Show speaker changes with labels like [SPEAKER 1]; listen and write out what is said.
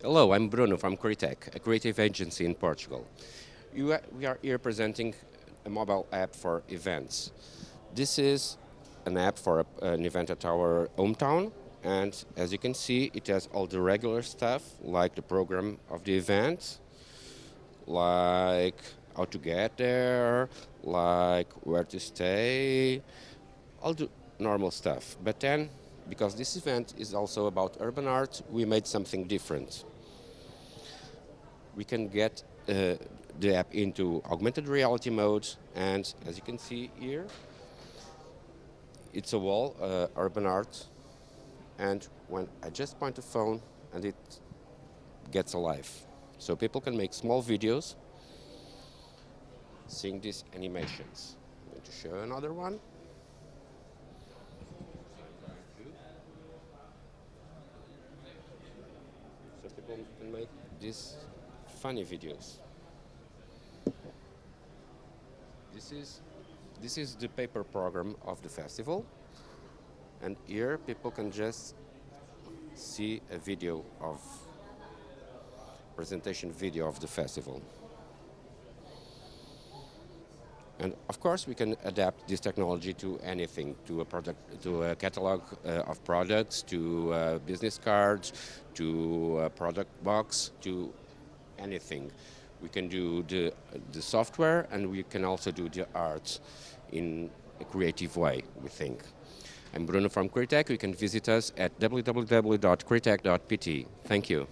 [SPEAKER 1] Hello, I'm Bruno from Critec, a creative agency in Portugal. We are here presenting a mobile app for events. This is an app for an event at our hometown, and as you can see, it has all the regular stuff like the program of the event, like how to get there, like where to stay, all the normal stuff. But then, because this event is also about urban art, we made something different. We can get the app into augmented reality mode, and as you can see here, it's a wall, urban art, and when I just point the phone and it gets alive. So people can make small videos seeing these animations. I'm going to show another one. So people can make these funny videos. This is the paper program of the festival, and here people can just see a video of presentation video of the festival. And of course, we can adapt this technology to anything, to a product, to a catalog of products, to business cards, to a product box, to anything. We can do the software, and we can also do the art in a creative way, we think. I'm Bruno from Critec. You can visit us at www.critec.pt. Thank you.